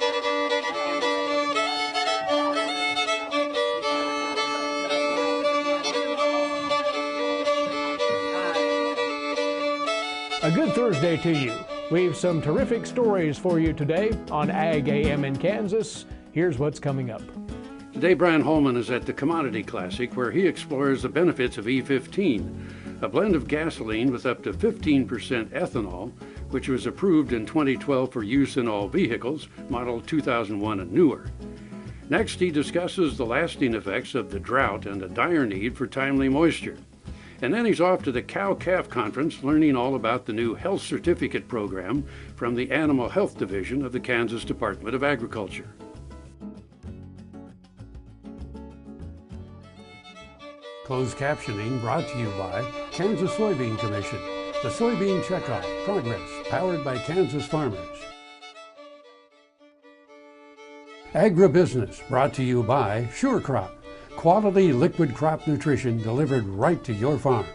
A good Thursday to you. We've some terrific stories for you today on Ag AM in Kansas. Here's what's coming up. Today, Brian Holman is at the Commodity Classic, where he explores the benefits of E15, a blend of gasoline with up to 15% ethanol, which was approved in 2012 for use in all vehicles, model 2001 and newer. Next, he discusses the lasting effects of the drought and the dire need for timely moisture. And then he's off to the Cow-Calf Conference, learning all about the new health certificate program from the Animal Health Division of the Kansas Department of Agriculture. Closed captioning brought to you by Kansas Soybean Commission, the Soybean Checkoff Progress, powered by Kansas farmers. Agribusiness brought to you by SureCrop, quality liquid crop nutrition delivered right to your farm.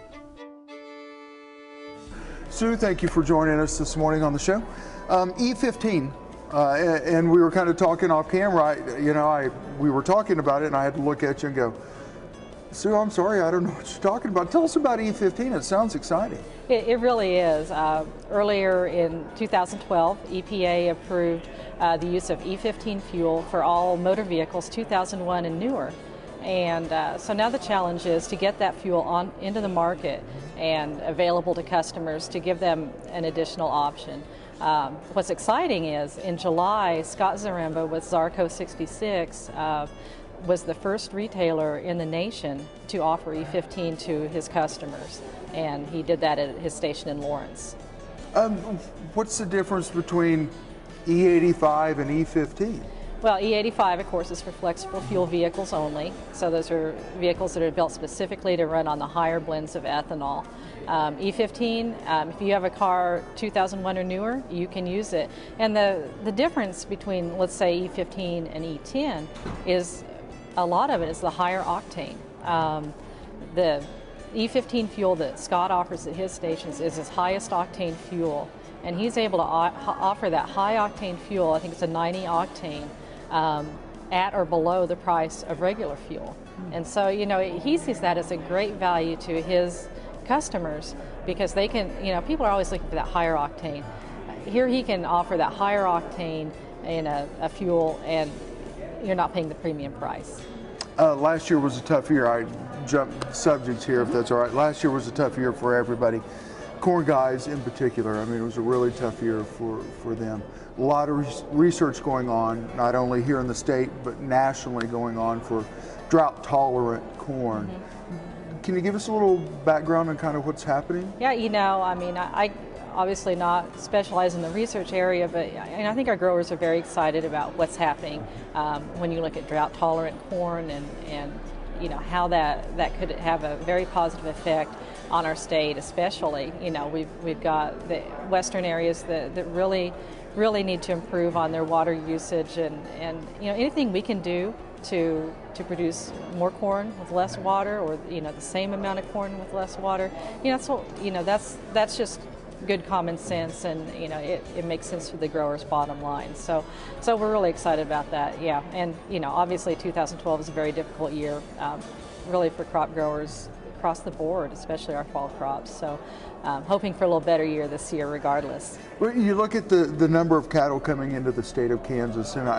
Sue, thank you for joining us this morning on the show. E15, and we were kind of talking off camera. We were talking about it, and I had to look at you and go, Sue, I'm sorry, I don't know what you're talking about. Tell us about E15. It sounds exciting. It really is. Earlier in 2012, EPA approved the use of E15 fuel for all motor vehicles 2001 and newer. And so now the challenge is to get that fuel into the market and available to customers to give them an additional option. What's exciting is in July, Scott Zaremba with Zarco 66 was the first retailer in the nation to offer E15 to his customers, and he did that at his station in Lawrence. What's the difference between E85 and E15? Well, E85, of course, is for flexible fuel vehicles only. So those are vehicles that are built specifically to run on the higher blends of ethanol. E15, if you have a car 2001 or newer, you can use it. And the difference between, let's say, E15 and E10 is a lot of it is the higher octane. The E15 fuel that Scott offers at his stations is his highest octane fuel. And he's able to offer that high octane fuel, I think it's a 90 octane, at or below the price of regular fuel. And so, he sees that as a great value to his customers because they can, people are always looking for that higher octane. Here he can offer that higher octane in a fuel and you're not paying the premium price. Last year was a tough year. I jumped subjects here if that's all right. Last year was a tough year for everybody. Corn guys in particular. I mean, it was a really tough year for them. A lot of research going on, not only here in the state, but nationally going on for drought-tolerant corn. Can you give us a little background on kind of what's happening? Yeah, I obviously not specialize in the research area, but I think our growers are very excited about what's happening when you look at drought-tolerant corn and how that could have a very positive effect on our state, especially. We've got the western areas that really need to improve on their water usage, and anything we can do to produce more corn with less water, or the same amount of corn with less water. That's just good common sense, and it makes sense for the growers' bottom line. So we're really excited about that. Yeah, and obviously 2012 is a very difficult year, really for crop growers across the board, especially our fall crops. So hoping for a little better year this year regardless. Well, you look at the number of cattle coming into the state of Kansas, and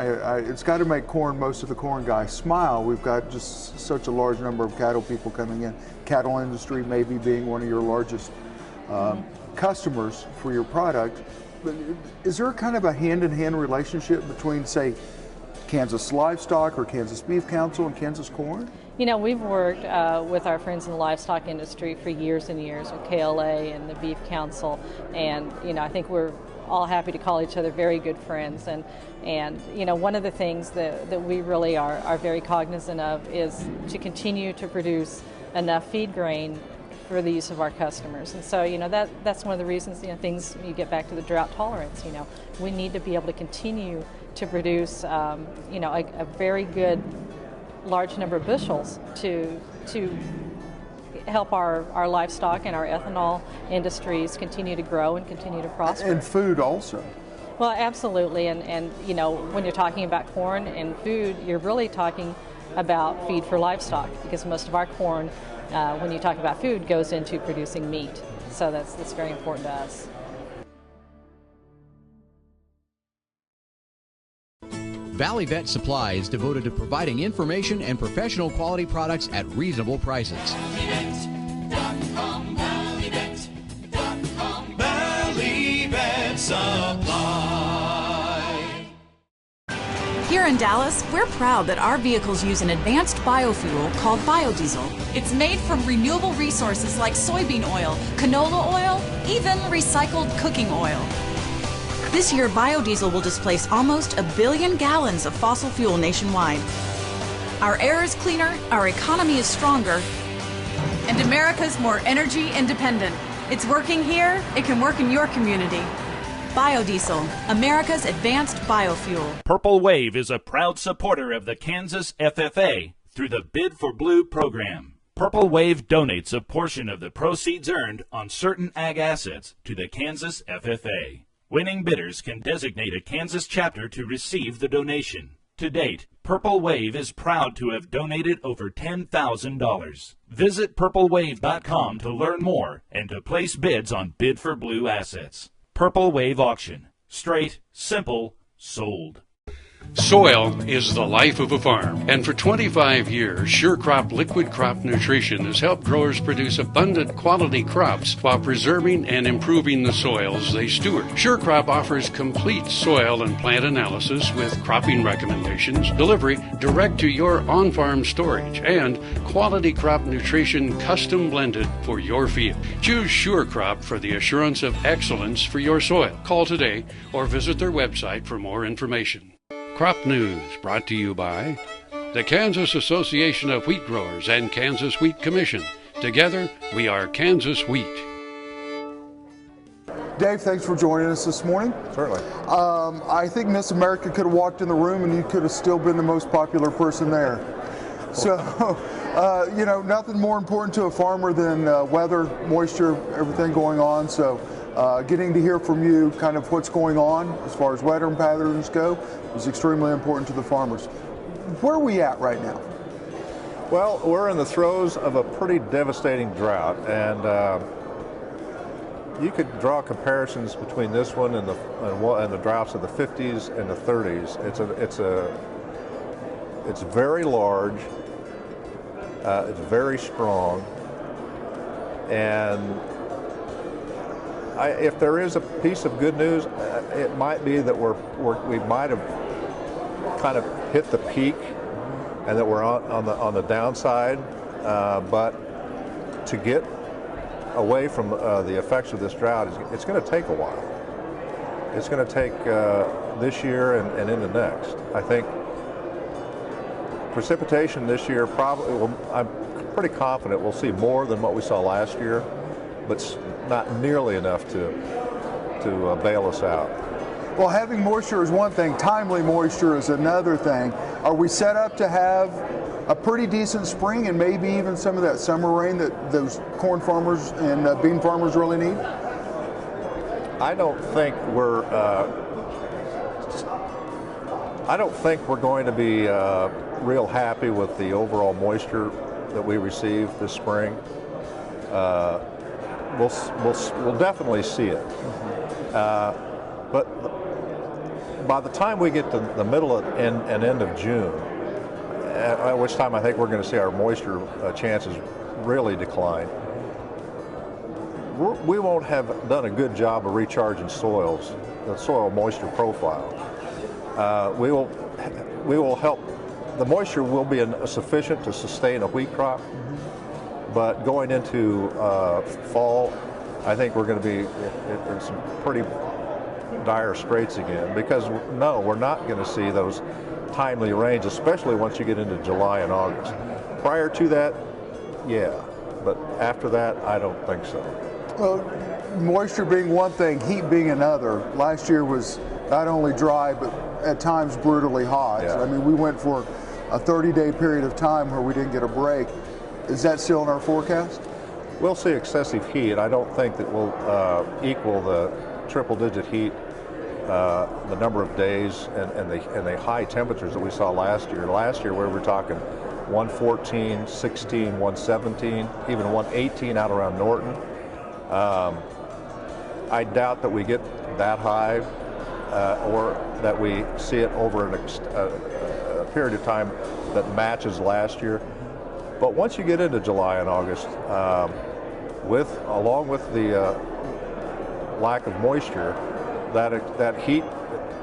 it's got to make most of the corn guys smile. We've got just such a large number of cattle people coming in. Cattle industry maybe being one of your largest customers for your product. But is there kind of a hand-in-hand relationship between, say, Kansas Livestock or Kansas Beef Council and Kansas Corn? We've worked with our friends in the livestock industry for years and years with KLA and the Beef Council, and I think we're all happy to call each other very good friends. And one of the things that we really are very cognizant of is to continue to produce enough feed grain for the use of our customers. And so, that's one of the reasons, things, you get back to the drought tolerance, we need to be able to continue to produce, a very good large number of bushels to help our livestock and our ethanol industries continue to grow and continue to prosper. And food also. Well, absolutely, and you know, when you're talking about corn and food, you're really talking about feed for livestock, because most of our corn, when you talk about food, goes into producing meat. So that's very important to us. Valley Vet Supply is devoted to providing information and professional quality products at reasonable prices. Valley Vet Supply. Here in Dallas, we're proud that our vehicles use an advanced biofuel called biodiesel. It's made from renewable resources like soybean oil, canola oil, even recycled cooking oil. This year, biodiesel will displace almost 1 billion gallons of fossil fuel nationwide. Our air is cleaner, our economy is stronger, and America's more energy independent. It's working here, it can work in your community. Biodiesel, America's advanced biofuel. Purple Wave is a proud supporter of the Kansas FFA through the Bid for Blue program. Purple Wave donates a portion of the proceeds earned on certain ag assets to the Kansas FFA. Winning bidders can designate a Kansas chapter to receive the donation. To date, Purple Wave is proud to have donated over $10,000. Visit purplewave.com to learn more and to place bids on Bid for Blue assets. Purple Wave Auction. Straight, simple, sold. Soil is the life of a farm, and for 25 years, SureCrop Liquid Crop Nutrition has helped growers produce abundant quality crops while preserving and improving the soils they steward. SureCrop offers complete soil and plant analysis with cropping recommendations, delivery direct to your on-farm storage, and quality crop nutrition custom blended for your field. Choose SureCrop for the assurance of excellence for your soil. Call today or visit their website for more information. Crop News brought to you by the Kansas Association of Wheat Growers and Kansas Wheat Commission. Together, we are Kansas Wheat. Dave, thanks for joining us this morning. Certainly. I think Miss America could have walked in the room and you could have still been the most popular person there. So, you know, nothing more important to a farmer than weather, moisture, everything going on. So getting to hear from you kind of what's going on as far as weather patterns go is extremely important to the farmers. Where are we at right now? Well, we're in the throes of a pretty devastating drought, and you could draw comparisons between this one and the droughts of the 50s and the 30s. It's very large, it's very strong, and if there is a piece of good news, it might be that we might have kind of hit the peak, and that we're on the downside. But to get away from the effects of this drought, it's going to take a while. It's going to take this year and into next. I think precipitation this year probably I'm pretty confident we'll see more than what we saw last year, but not nearly enough to bail us out. Well, having moisture is one thing, timely moisture is another thing. Are we set up to have a pretty decent spring and maybe even some of that summer rain that those corn farmers and bean farmers really need? I don't think we're going to be real happy with the overall moisture that we received this spring. We'll definitely see it. But by the time we get to the middle and end of June, at which time I think we're going to see our moisture chances really decline, we won't have done a good job of recharging soils, the soil moisture profile. We will help. The moisture will be sufficient to sustain a wheat crop, but going into fall, I think we're going to be in some pretty dire straits again, because no, we're not going to see those timely rains, especially once you get into July and August. Prior to that, yeah, but after that, I don't think so. Well, moisture being one thing, heat being another. Last year was not only dry, but at times brutally hot. Yeah. I mean, we went for a 30-day period of time where we didn't get a break. Is that still in our forecast? We'll see excessive heat. I don't think that we'll equal the triple-digit heat the number of days and the high temperatures that we saw last year. Last year, we were talking 114, 16, 117, even 118 out around Norton. I doubt that we get that high or that we see it over a period of time that matches last year. But once you get into July and August, along with the lack of moisture, that heat,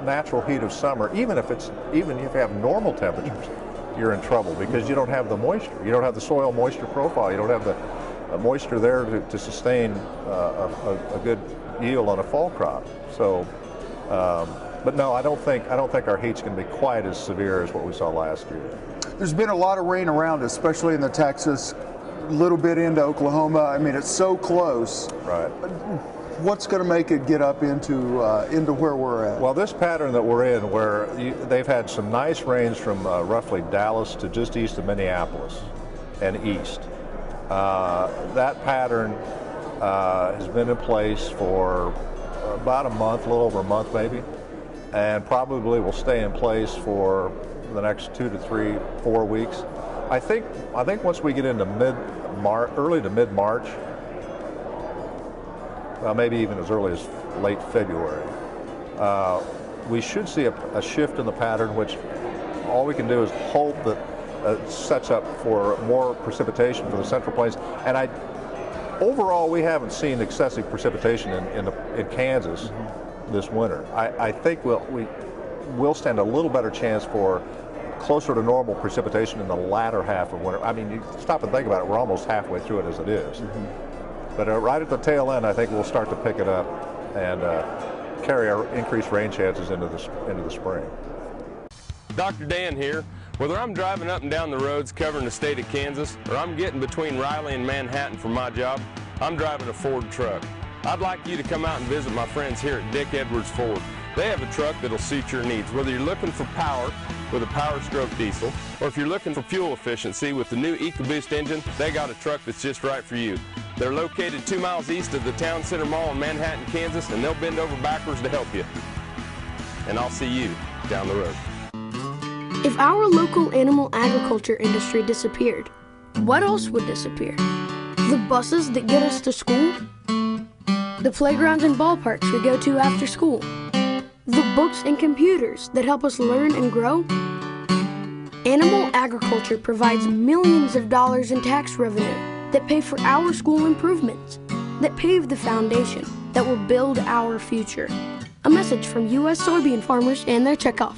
natural heat of summer, even if you have normal temperatures, you're in trouble because you don't have the moisture. You don't have the soil moisture profile. You don't have the moisture there to sustain a good yield on a fall crop. So, but no, I don't think our heat's going to be quite as severe as what we saw last year. There's been a lot of rain around us, especially in the Texas, a little bit into Oklahoma. I mean, it's so close. Right. What's going to make it get up into where we're at? Well, this pattern that we're in, where they've had some nice rains from roughly Dallas to just east of Minneapolis and east. That pattern has been in place for about a month, a little over a month maybe, and probably will stay in place for the next 2 to 3, 4 weeks. I think once we get into early to mid-March, maybe even as early as late February, we should see a shift in the pattern, which all we can do is hope that sets up for more precipitation for the Central Plains. And overall, we haven't seen excessive precipitation in Kansas this winter. I think we'll stand a little better chance for closer to normal precipitation in the latter half of winter. I mean, you stop and think about it, we're almost halfway through it as it is. But right at the tail end, I think we'll start to pick it up and carry our increased rain chances into the spring. Dr. Dan here. Whether I'm driving up and down the roads covering the state of Kansas or I'm getting between Riley and Manhattan for my job, I'm driving a Ford truck. I'd like you to come out and visit my friends here at Dick Edwards Ford. They have a truck that'll suit your needs, whether you're looking for power with a Power Stroke diesel, or if you're looking for fuel efficiency with the new EcoBoost engine, they got a truck that's just right for you. They're located 2 miles east of the Town Center Mall in Manhattan, Kansas, and they'll bend over backwards to help you. And I'll see you down the road. If our local animal agriculture industry disappeared, what else would disappear? The buses that get us to school? The playgrounds and ballparks we go to after school? The books and computers that help us learn and grow? Animal agriculture provides millions of dollars in tax revenue that pay for our school improvements, that pave the foundation that will build our future. A message from U.S. soybean farmers and their checkoff.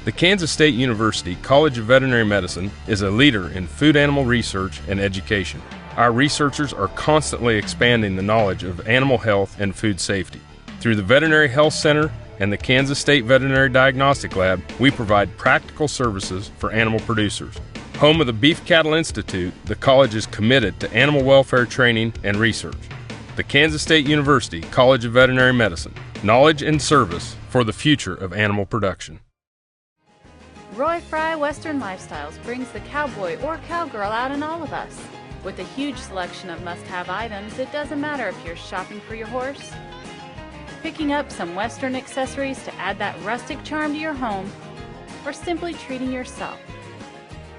The Kansas State University College of Veterinary Medicine is a leader in food animal research and education. Our researchers are constantly expanding the knowledge of animal health and food safety. Through the Veterinary Health Center and the Kansas State Veterinary Diagnostic Lab, we provide practical services for animal producers. Home of the Beef Cattle Institute, the college is committed to animal welfare training and research. The Kansas State University College of Veterinary Medicine, knowledge and service for the future of animal production. Roy Fry Western Lifestyles brings the cowboy or cowgirl out in all of us. With a huge selection of must-have items, it doesn't matter if you're shopping for your horse, picking up some Western accessories to add that rustic charm to your home, or simply treating yourself.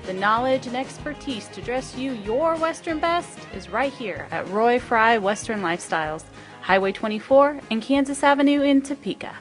The knowledge and expertise to dress you your Western best is right here at Roy Fry Western Lifestyles, Highway 24 and Kansas Avenue in Topeka.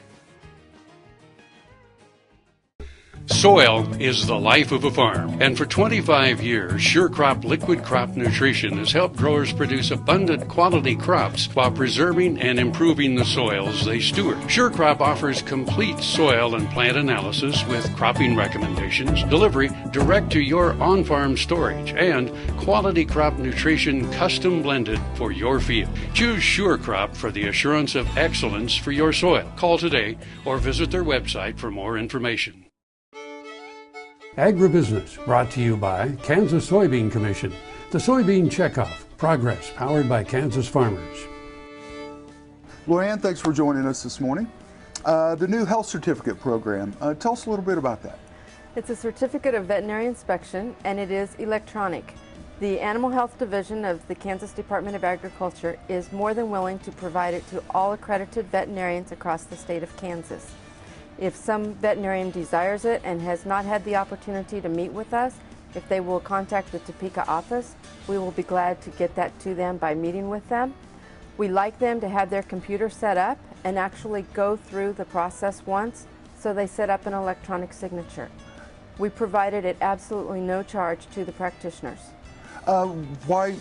Soil is the life of a farm, and for 25 years, SureCrop Liquid Crop Nutrition has helped growers produce abundant quality crops while preserving and improving the soils they steward. SureCrop offers complete soil and plant analysis with cropping recommendations, delivery direct to your on-farm storage, and quality crop nutrition custom blended for your field. Choose SureCrop for the assurance of excellence for your soil. Call today or visit their website for more information. Agribusiness brought to you by Kansas Soybean Commission, the Soybean Checkoff, progress powered by Kansas farmers. Luann, thanks for joining us this morning. The new health certificate program, tell us a little bit about that. It's a certificate of veterinary inspection and it is electronic. The Animal Health Division of the Kansas Department of Agriculture is more than willing to provide it to all accredited veterinarians across the state of Kansas. If some veterinarian desires it and has not had the opportunity to meet with us, if they will contact the Topeka office, we will be glad to get that to them by meeting with them. We like them to have their computer set up and actually go through the process once, so they set up an electronic signature. We provide it at absolutely no charge to the practitioners. Why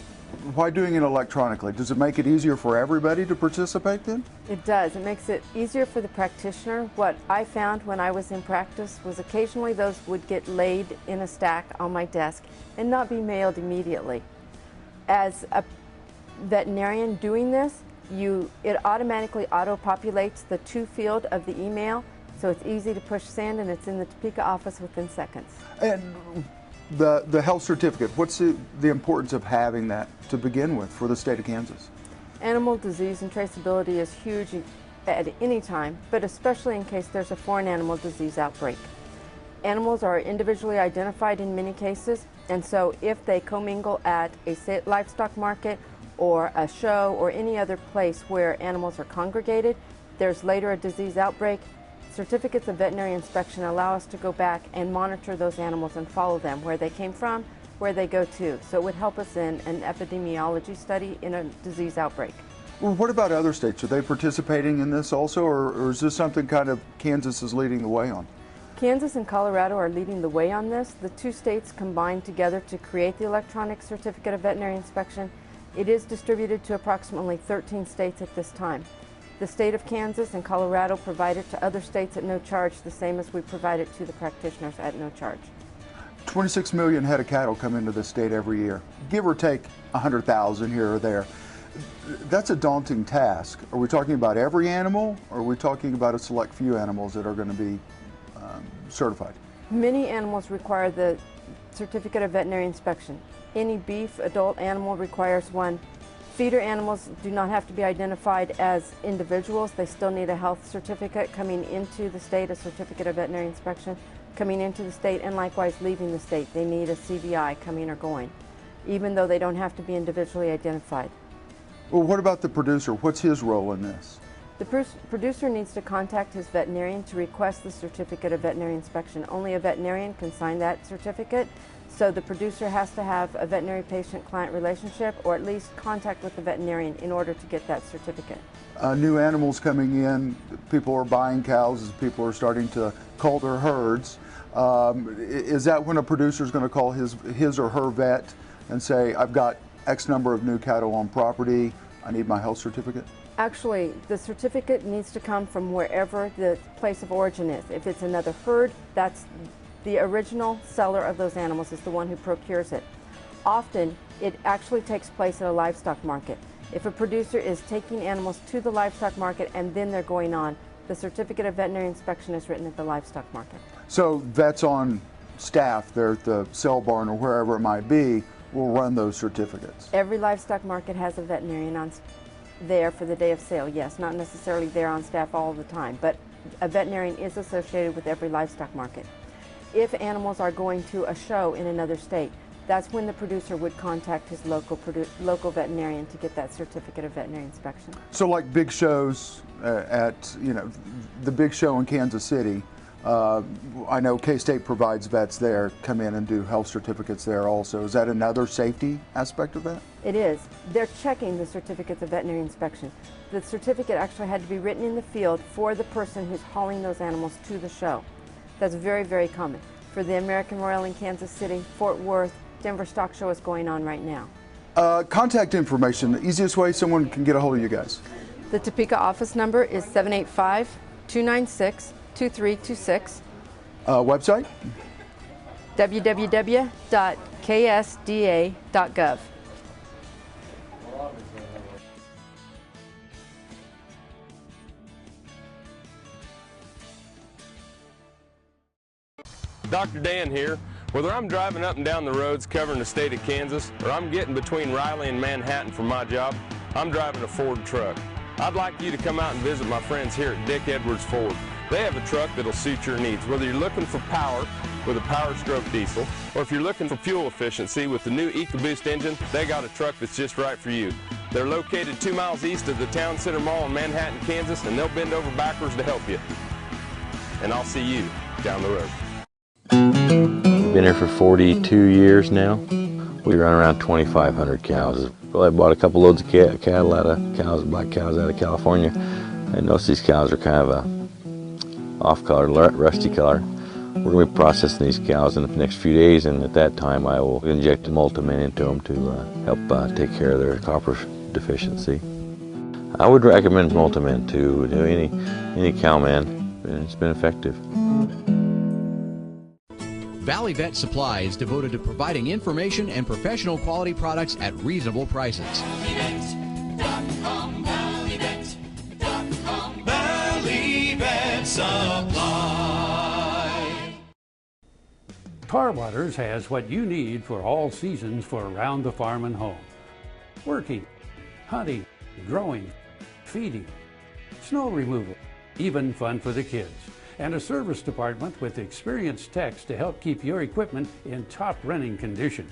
doing it electronically? Does it make it easier for everybody to participate then? It does. It makes it easier for the practitioner. What I found when I was in practice was occasionally those would get laid in a stack on my desk and not be mailed immediately. As a veterinarian doing this, it automatically auto-populates the to field of the email, so it's easy to push send, and it's in the Topeka office within seconds. And the health certificate, what's the importance of having that to begin with for the state of Kansas? Animal disease and traceability is huge at any time, but especially in case there's a foreign animal disease outbreak. Animals are individually identified in many cases, and so if they commingle at a livestock market or a show or any other place where animals are congregated, there's later a disease outbreak, certificates of veterinary inspection allow us to go back and monitor those animals and follow them, where they came from, where they go to. So it would help us in an epidemiology study in a disease outbreak. Well, what about other states? Are they participating in this also, or is this something kind of Kansas is leading the way on? Kansas and Colorado are leading the way on this. The two states combined together to create the electronic certificate of veterinary inspection. It is distributed to approximately 13 states at this time. The state of Kansas and Colorado provide it to other states at no charge, the same as we provide it to the practitioners at no charge. 26 million head of cattle come into the state every year, give or take 100,000 here or there. That's a daunting task. Are we talking about every animal, or are we talking about a select few animals that are going to be certified? Many animals require the certificate of veterinary inspection. Any beef adult animal requires one. Feeder animals do not have to be identified as individuals. They still need a health certificate coming into the state, a certificate of veterinary inspection coming into the state, and likewise leaving the state. They need a CVI coming or going, even though they don't have to be individually identified. Well, what about the producer? What's his role in this? The producer needs to contact his veterinarian to request the certificate of veterinary inspection. Only a veterinarian can sign that certificate. So the producer has to have a veterinary patient-client relationship, or at least contact with the veterinarian in order to get that certificate. New animals coming in, people are buying cows as people are starting to cull their herds. Is that when a producer is going to call his or her vet and say, I've got X number of new cattle on property, I need my health certificate? Actually, the certificate needs to come from wherever the place of origin is. If it's another herd, that's the original seller of those animals is the one who procures it. Often, it actually takes place at a livestock market. If a producer is taking animals to the livestock market and then they're going on, the certificate of veterinary inspection is written at the livestock market. So vets on staff there at the sale barn or wherever it might be will run those certificates? Every livestock market has a veterinarian on there for the day of sale, yes, not necessarily there on staff all the time, but a veterinarian is associated with every livestock market. If animals are going to a show in another state, that's when the producer would contact his local veterinarian to get that certificate of veterinary inspection. So like big shows at, the big show in Kansas City, I know K-State provides vets there, come in and do health certificates there also. Is that another safety aspect of that? It is. They're checking the certificates of veterinary inspection. The certificate actually had to be written in the field for the person who's hauling those animals to the show. That's very, very common. For the American Royal in Kansas City, Fort Worth, Denver Stock Show is going on right now. Contact information, the easiest way someone can get a hold of you guys. The Topeka office number is 785-296-2326. Website? www.ksda.gov. Dr. Dan here. Whether I'm driving up and down the roads covering the state of Kansas, or I'm getting between Riley and Manhattan for my job, I'm driving a Ford truck. I'd like you to come out and visit my friends here at Dick Edwards Ford. They have a truck that'll suit your needs, whether you're looking for power with a Power Stroke diesel, or if you're looking for fuel efficiency with the new EcoBoost engine, they got a truck that's just right for you. They're located 2 miles east of the Town Center Mall in Manhattan, Kansas, and they'll bend over backwards to help you. And I'll see you down the road. We've been here for 42 years now. We run around 2,500 cows. Well, I bought a couple loads of cattle out of cows, black cows out of California. I noticed these cows are kind of a off-color, rusty color. We're going to be processing these cows in the next few days, and at that time I will inject Multimin into them to help take care of their copper deficiency. I would recommend Multimin to any cow man, and it's been effective. Valley Vet Supply is devoted to providing information and professional quality products at reasonable prices. Valley Vet Supply. Tar Waters has what you need for all seasons for around the farm and home. Working, hunting, growing, feeding, snow removal, even fun for the kids. And a service department with experienced techs to help keep your equipment in top running condition.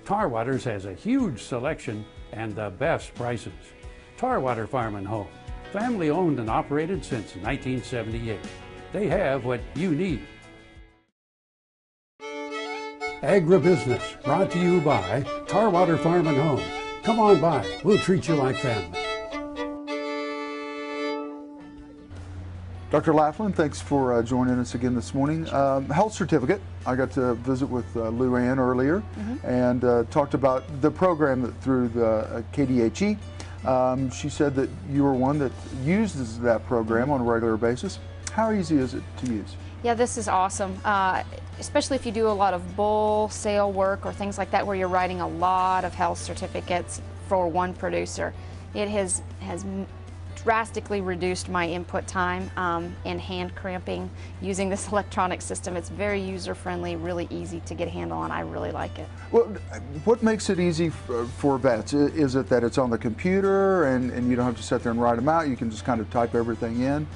Tar Waters has a huge selection and the best prices. Tar Water Farm and Home, family owned and operated since 1978. They have what you need. Agribusiness, brought to you by Tar Water Farm and Home. Come on by, we'll treat you like family. Dr. Laughlin, thanks for joining us again this morning. Health certificate, I got to visit with Lou Ann earlier and talked about the program through the KDHE. She said that you were one that uses that program on a regular basis. How easy is it to use? Yeah, this is awesome, especially if you do a lot of bull sale work or things like that where you're writing a lot of health certificates for one producer. It has drastically reduced my input time and hand cramping using this electronic system. It's very user-friendly, really easy to get a handle on. I really like it. Well, what makes it easy for vets? Is it that it's on the computer and you don't have to sit there and write them out? You can just kind of type everything in?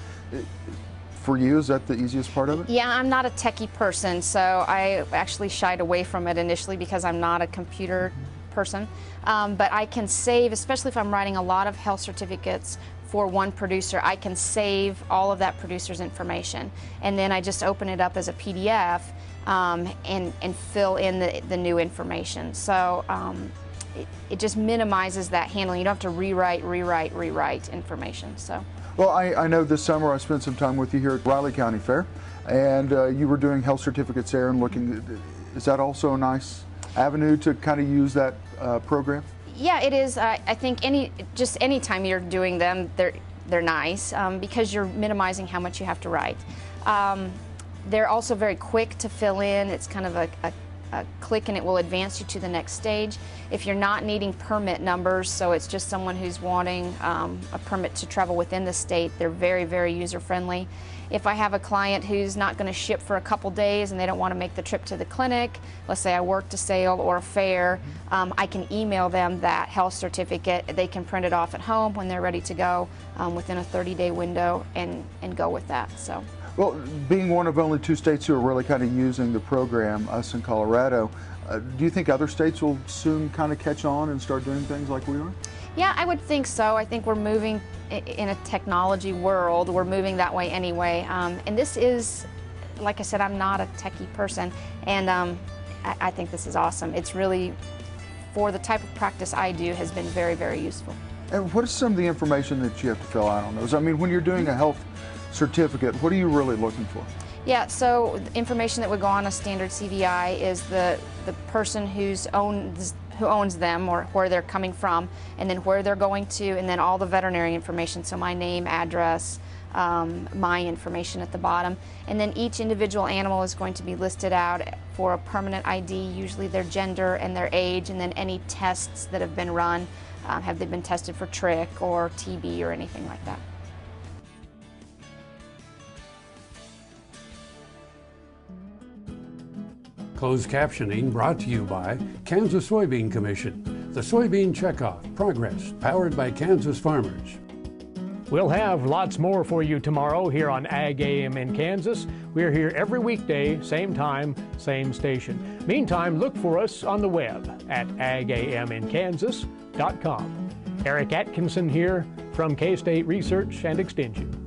For you, is that the easiest part of it? Yeah, I'm not a techie person, so I actually shied away from it initially because I'm not a computer person. But I can save, especially if I'm writing a lot of health certificates for one producer, I can save all of that producer's information. And then I just open it up as a PDF and fill in the new information. So it just minimizes that handling. You don't have to rewrite information. So. Well, I know this summer I spent some time with you here at Riley County Fair, and you were doing health certificates there and looking. Is that also a nice avenue to kind of use that program? Yeah, it is. I think any time you're doing them, they're nice because you're minimizing how much you have to write. They're also very quick to fill in. It's kind of a click and it will advance you to the next stage. If you're not needing permit numbers, so it's just someone who's wanting a permit to travel within the state, they're very, very user-friendly. If I have a client who's not going to ship for a couple days and they don't want to make the trip to the clinic, let's say I worked a sale or a fair, I can email them that health certificate. They can print it off at home when they're ready to go within a 30-day window and go with that. So. Well, being one of only 2 states who are really kind of using the program, us in Colorado, do you think other states will soon kind of catch on and start doing things like we are? Yeah, I would think so. I think we're moving in a technology world. We're moving that way anyway. And this is, like I said, I'm not a techie person, and I think this is awesome. It's really, for the type of practice I do, has been very, very useful. And what is some of the information that you have to fill out on those? I mean, when you're doing a health certificate, what are you really looking for? Yeah, so the information that would go on a standard CVI is the person who owns them or where they're coming from, and then where they're going to, and then all the veterinary information, so my name, address, my information at the bottom. And then each individual animal is going to be listed out for a permanent ID, usually their gender and their age, and then any tests that have been run. Have they been tested for trick or TB or anything like that? Closed captioning brought to you by Kansas Soybean Commission. The Soybean Checkoff Progress, powered by Kansas farmers. We'll have lots more for you tomorrow here on Ag AM in Kansas. We're here every weekday, same time, same station. Meantime, look for us on the web at agaminkansas.com. Eric Atkinson here from K-State Research and Extension.